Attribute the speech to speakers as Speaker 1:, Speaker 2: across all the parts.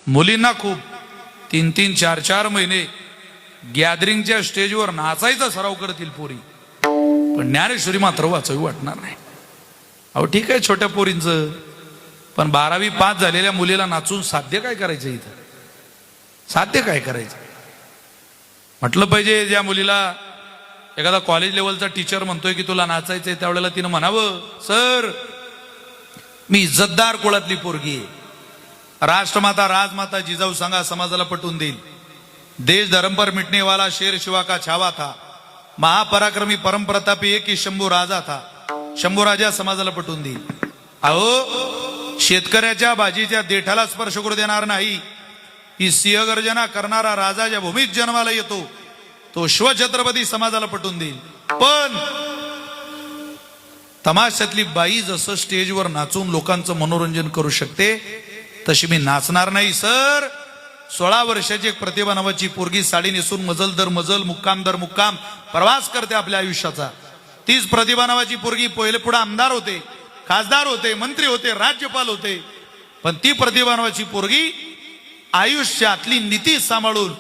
Speaker 1: मुलींना खूप 3-3, 4-4 महिने गॅदरिंगच्या स्टेजवर नाचायचा सराव करतील पोरी, पण ज्ञानेश्वरी मात्र वाचावी वाटणार नाही. अहो ठीक आहे छोट्या पोरींचं, पण 12वी पास झालेल्या मुलीला नाचून साध्य काय करायचं? इथं साध्य काय करायचं? म्हटलं पाहिजे ज्या मुलीला एखादा कॉलेज लेवलचा टीचर म्हणतोय की तुला नाचायचंय, त्यावेळेला तिनं म्हणावं, सर मी इज्जतदार कुळातली पोरगी आहे, राष्ट्रमाता राजमाता जिजाऊ सांगा समाजाला पटवून देईल, देश धर्म पर मिटने वाला शेर शिवा का छावा था, महापराक्रमी परमप्रतापी एक ही शंभू राजा था, शंभू राजा समाजाला पटवून देईल. अहो शेतकऱ्याच्या भाजीच्या देठाला स्पर्श करू देणार नाही ही सिंहगर्जना करणारा राजा ज्या भूमीत जन्माला येतो तो शिवछत्रपती समाजाला पटवून देईल. पण तमाशातली बाई जसं स्टेजवर नाचून लोकांचं मनोरंजन करू शकते तशी मी नाचणार नाही सर. 16 वर्षाची एक प्रतिभा नावाची पोरगी साडी नेसून मजल दर मजल मुक्काम दर मुक्काम प्रवास करते आपल्या आयुष्याचा. तीच प्रतिभा नावाची पोरगी पहिले पुढे आमदार होते, खासदार होते, मंत्री होते, राज्यपाल होते, पण ती प्रतिभा नावाची पोरगी आयुष्यातली नीती सांभाळून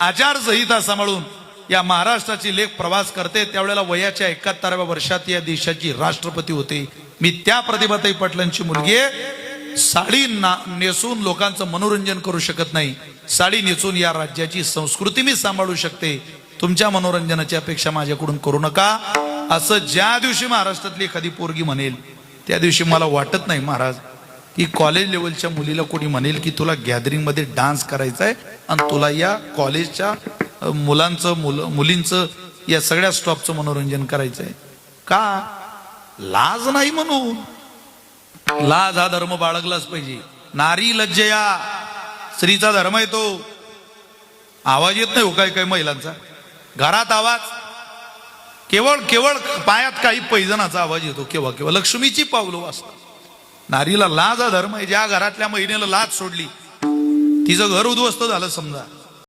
Speaker 1: आचारसंहिता सांभाळून या महाराष्ट्राची लेख प्रवास करते. त्यावेळेला वयाच्या 71व्या वर्षात या देशाची राष्ट्रपती होते. मी त्या प्रतिभाताई पाटलांची मुलगी आहे. साडी नेसून लोकांचं मनोरंजन करू शकत नाही, साडी नेसून या राज्याची संस्कृती मी सांभाळू शकते. तुमच्या मनोरंजनाची अपेक्षा माझ्याकडून करू नका. असं ज्या दिवशी महाराष्ट्रातली एखादी पोरगी म्हणेल त्या दिवशी मला वाटत नाही महाराज की कॉलेज लेवलच्या मुलीला कोणी म्हणेल की तुला गॅदरिंग मध्ये डान्स करायचा आहे आणि तुला या कॉलेजच्या मुलींचं या सगळ्या स्टॉपचं मनोरंजन करायचं आहे का? लाज नाही म्हणून. लाज हा धर्म बाळगलाच पाहिजे. नारी लज्जया स्त्रीचा धर्म आहे तो. आवाज येत नाही हो काय काय महिलांचा घरात आवाज, केवळ केवळ पायात काही पैजनाचा आवाज येतो केव्हा केव्हा. लक्ष्मीची पावलं वाजतात. नारीला लाज हा धर्म आहे. ज्या घरातल्या महिनेला लाज सोडली तिचं घर उद्ध्वस्त झालं समजा.